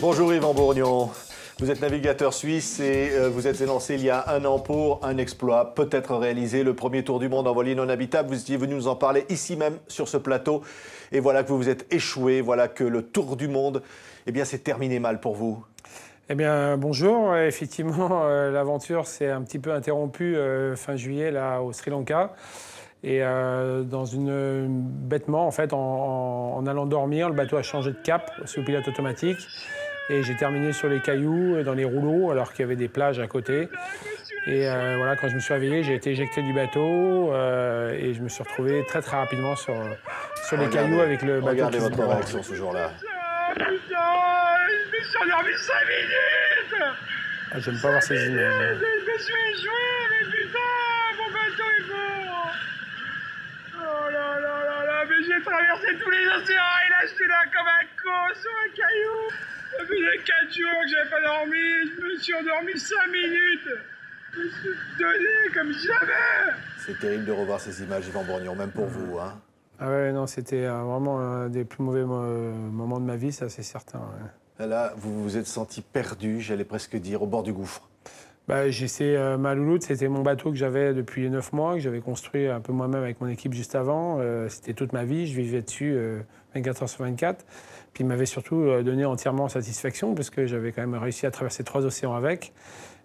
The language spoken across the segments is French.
Bonjour Yvan Bourgnon, vous êtes navigateur suisse et vous êtes lancé il y a un an pour un exploit, peut-être réalisé, le premier tour du monde en voilier non habitable. Vous étiez venu nous en parler ici même sur ce plateau et voilà que vous vous êtes échoué, voilà que le tour du monde, eh bien, s'est terminé mal pour vous. Eh bien, bonjour. Effectivement, l'aventure s'est un petit peu interrompue fin juillet là, au Sri Lanka. Et bêtement, en fait, en allant dormir, le bateau a changé de cap sous pilote automatique. Et j'ai terminé sur les cailloux, dans les rouleaux, alors qu'il y avait des plages à côté. Et voilà, quand je me suis réveillé, j'ai été éjecté du bateau et je me suis retrouvé très très rapidement sur les cailloux avec le bateau. Regardez votre réaction ce jour-là. Putain, je me suis endormi 5 minutes. Ah, j'aime pas voir ces images. Je me suis échoué, mais putain, mon bateau est mort. Oh là là là là, mais j'ai traversé tous les océans et là je suis là comme un con sur un caillou. Ça faisait 4 jours que j'avais pas dormi, je me suis endormi 5 minutes. Je me suis donné comme jamais. C'est terrible de revoir ces images, Yvan Bourgnon, même pour vous, hein. Ah ouais, non, c'était vraiment un des plus mauvais moments de ma vie, ça c'est certain. Ouais. Là, vous vous êtes senti perdu, j'allais presque dire, au bord du gouffre. Bah, ma louloute, c'était mon bateau que j'avais depuis 9 mois, que j'avais construit un peu moi-même avec mon équipe juste avant. C'était toute ma vie, je vivais dessus 24 heures sur 24. Puis il m'avait surtout donné entièrement satisfaction, parce que j'avais quand même réussi à traverser 3 océans avec.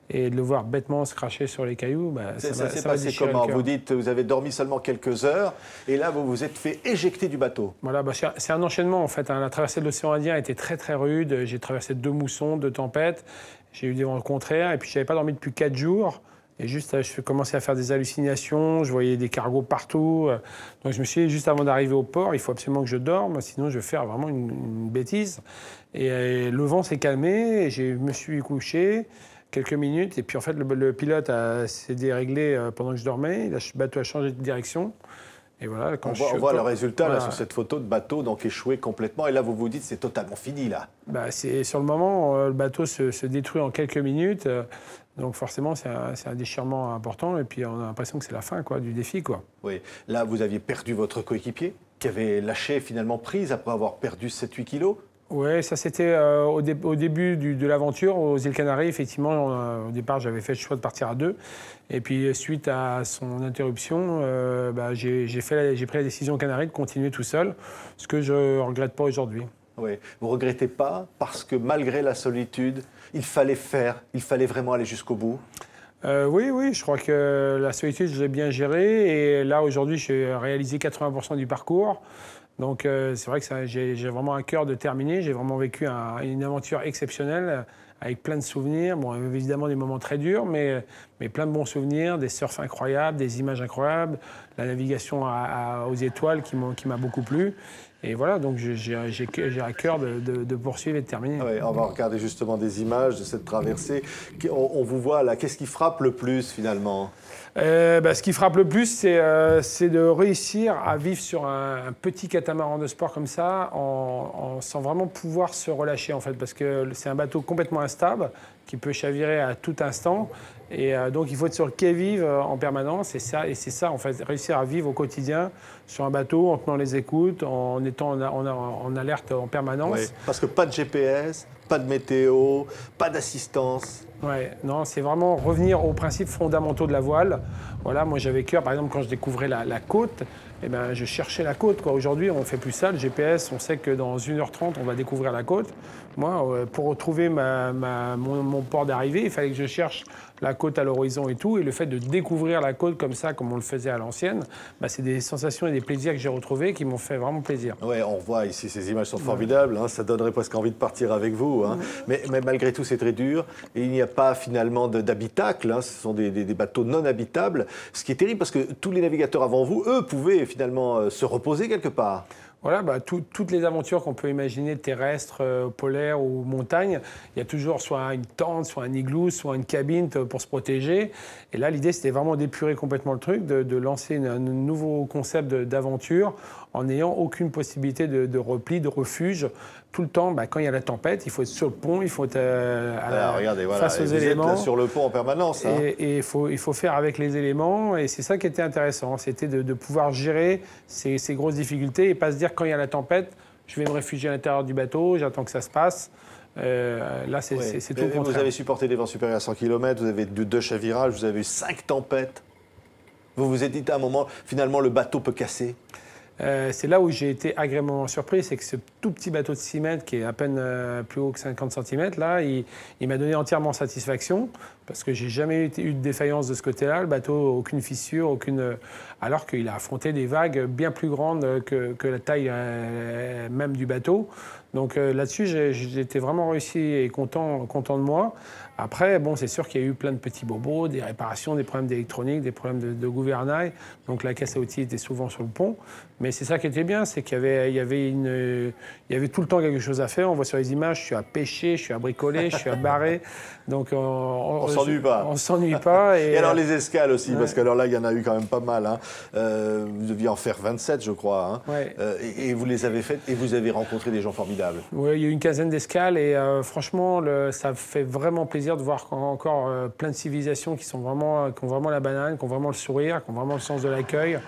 Et de le voir bêtement se cracher sur les cailloux, bah, ça s'est passé comment? Vous dites, vous avez dormi seulement quelques heures, et là, vous vous êtes fait éjecter du bateau. Voilà, bah, c'est un enchaînement, en fait. Hein. La traversée de l'océan Indien a été très, très rude. J'ai traversé 2 moussons, 2 tempêtes. J'ai eu des vents contraires, et puis je n'avais pas dormi depuis 4 jours. Et juste, je commençais à faire des hallucinations, je voyais des cargos partout. Donc je me suis dit, juste avant d'arriver au port, il faut absolument que je dorme, sinon je vais faire vraiment une bêtise. Et le vent s'est calmé, et je me suis couché quelques minutes, et puis en fait le pilote s'est déréglé pendant que je dormais, le bateau a changé de direction. Et voilà, quand on voit le résultat voilà. Là, sur cette photo de bateau donc échoué complètement, et là vous vous dites c'est totalement fini là. Bah, sur le moment, le bateau se détruit en quelques minutes, donc forcément c'est un déchirement important, et puis on a l'impression que c'est la fin quoi, du défi. Quoi. Oui, là vous aviez perdu votre coéquipier, qui avait lâché finalement prise après avoir perdu 7-8 kilos. Oui, ça c'était au début de l'aventure aux îles Canaries. Effectivement, au départ, j'avais fait le choix de partir à 2. Et puis, suite à son interruption, j'ai pris la décision aux Canaries de continuer tout seul, ce que je ne regrette pas aujourd'hui. Oui, vous ne regrettez pas parce que malgré la solitude, il fallait vraiment aller jusqu'au bout? Oui, je crois que la solitude, je l'ai bien gérée. Et là, aujourd'hui, j'ai réalisé 80% du parcours. Donc c'est vrai que j'ai vraiment un cœur de terminer. J'ai vraiment vécu une aventure exceptionnelle avec plein de souvenirs. Bon, évidemment des moments très durs, mais plein de bons souvenirs, des surfs incroyables, des images incroyables, la navigation aux étoiles qui m'a beaucoup plu. Et voilà, donc j'ai à cœur de poursuivre et de terminer. Oui, on va regarder justement des images de cette traversée. On vous voit là, qu'est-ce qui frappe le plus finalement? Ce qui frappe le plus, c'est de réussir à vivre sur un petit catamaran de sport comme ça, sans vraiment pouvoir se relâcher en fait, parce que c'est un bateau complètement instable, qui peut chavirer à tout instant. Et donc, il faut être sur le quai-vive en permanence. Et c'est ça, en fait, réussir à vivre au quotidien sur un bateau, en tenant les écoutes, en étant en alerte en permanence. Oui, parce que pas de GPS, pas de météo, pas d'assistance. Ouais, non, c'est vraiment revenir aux principes fondamentaux de la voile. Voilà, moi, j'avais cœur, par exemple, quand je découvrais la côte, eh ben, je cherchais la côte. Aujourd'hui, on ne fait plus ça. Le GPS, on sait que dans 1h30, on va découvrir la côte. Moi, pour retrouver mon port d'arrivée, il fallait que je cherche la côte à l'horizon et tout. Et le fait de découvrir la côte comme ça, comme on le faisait à l'ancienne, c'est des sensations et des plaisirs que j'ai retrouvés qui m'ont fait vraiment plaisir. Oui, on voit ici, ces images sont formidables. Hein, ça donnerait presque envie de partir avec vous. Hein. Mais malgré tout, c'est très dur. Et il n'y a pas finalement d'habitacle. Hein, ce sont des bateaux non habitables. Ce qui est terrible parce que tous les navigateurs avant vous, eux, pouvaient finalement se reposer quelque part. Voilà, toutes les aventures qu'on peut imaginer, terrestres, polaires ou montagnes, il y a toujours soit une tente, soit un igloo, soit une cabine pour se protéger. Et là, l'idée, c'était vraiment d'épurer complètement le truc, de lancer un nouveau concept d'aventure en n'ayant aucune possibilité de repli, de refuge. Tout le temps, quand il y a la tempête, il faut être sur le pont, il faut être face aux éléments. Vous êtes là sur le pont en permanence. Hein. Et il faut faire avec les éléments. Et c'est ça qui était intéressant. C'était de pouvoir gérer ces grosses difficultés et pas se dire quand il y a la tempête, je vais me réfugier à l'intérieur du bateau, j'attends que ça se passe. Là, c'est tout le contraire. Vous avez supporté des vents supérieurs à 100 km, vous avez 2 chavirages, vous avez eu 5 tempêtes. Vous vous êtes dit à un moment, finalement, le bateau peut casser. C'est là où j'ai été agréablement surpris, c'est que ce tout petit bateau de 6 mètres, qui est à peine plus haut que 50 cm, là, il m'a donné entièrement satisfaction, parce que j'ai jamais eu de défaillance de ce côté-là. Le bateau, aucune fissure, alors qu'il a affronté des vagues bien plus grandes que la taille même du bateau. Donc là-dessus, j'étais vraiment réussi et content de moi. Après, bon, c'est sûr qu'il y a eu plein de petits bobos, des réparations, des problèmes d'électronique, des problèmes de gouvernail. Donc la caisse à outils était souvent sur le pont. Mais c'est ça qui était bien, c'est qu'il y avait tout le temps quelque chose à faire. On voit sur les images, je suis à pêcher, je suis à bricoler, je suis à barrer. Donc on s'ennuie pas. On s'ennuie pas. Et alors les escales aussi, parce que alors là, il y en a eu quand même pas mal. Hein. Vous deviez en faire 27, je crois. Hein. Ouais. Et vous les avez faites et vous avez rencontré des gens formidables. Oui, il y a eu une quinzaine d'escales et franchement, ça fait vraiment plaisir de voir encore plein de civilisations qui ont vraiment la banane, qui ont vraiment le sourire, qui ont vraiment le sens de l'accueil.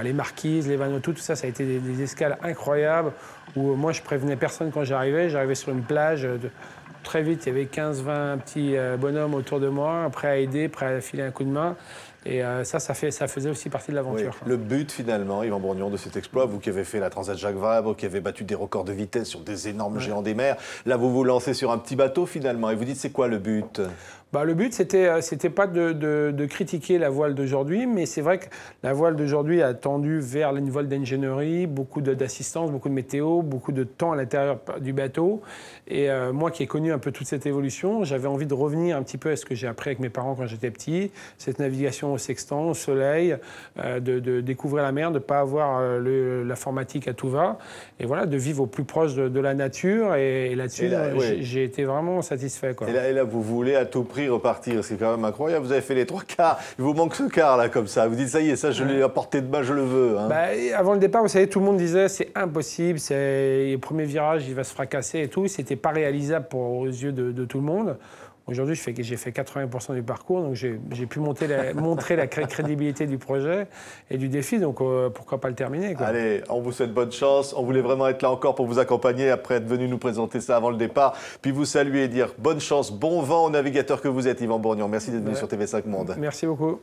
Les Marquises, les Vanuatu, tout ça, ça a été des escales incroyables où moi, je prévenais personne quand j'arrivais. J'arrivais sur une plage, très vite, il y avait 15-20 petits bonhommes autour de moi, prêts à aider, prêts à filer un coup de main. Et ça faisait aussi partie de l'aventure. Oui. Le but, finalement, Yvan Bourgnon, de cet exploit, vous qui avez fait la Transat Jacques Vabre, qui avez battu des records de vitesse sur des énormes géants des mers, là, vous vous lancez sur un petit bateau, finalement, et vous dites, c'est quoi le but ? Le but, c'était pas de critiquer la voile d'aujourd'hui, mais c'est vrai que la voile d'aujourd'hui a tendu vers une voile d'ingénierie, beaucoup d'assistance, beaucoup de météo, beaucoup de temps à l'intérieur du bateau. Et moi qui ai connu un peu toute cette évolution, j'avais envie de revenir un petit peu à ce que j'ai appris avec mes parents quand j'étais petit, cette navigation au sextant, au soleil, de découvrir la mer, de ne pas avoir l'informatique à tout va, et voilà, de vivre au plus proche de la nature. Et là-dessus, j'ai été vraiment satisfait, quoi. Et là, vous voulez à tout prix repartir, c'est quand même incroyable. Vous avez fait les 3 quarts, il vous manque ce quart là comme ça. Vous dites ça y est, ça je l'ai à portée de main, je le veux. Hein. Avant le départ, vous savez, tout le monde disait c'est impossible, le premier virage il va se fracasser et tout. C'était pas réalisable aux yeux de tout le monde. Aujourd'hui, j'ai fait 80% du parcours, donc j'ai pu montrer la crédibilité du projet et du défi, donc pourquoi pas le terminer, quoi. Allez, on vous souhaite bonne chance. On voulait vraiment être là encore pour vous accompagner après être venu nous présenter ça avant le départ, puis vous saluer et dire bonne chance, bon vent aux navigateurs que vous êtes, Yvan Bourgnon. Merci d'être venu sur TV5 Monde. Merci beaucoup.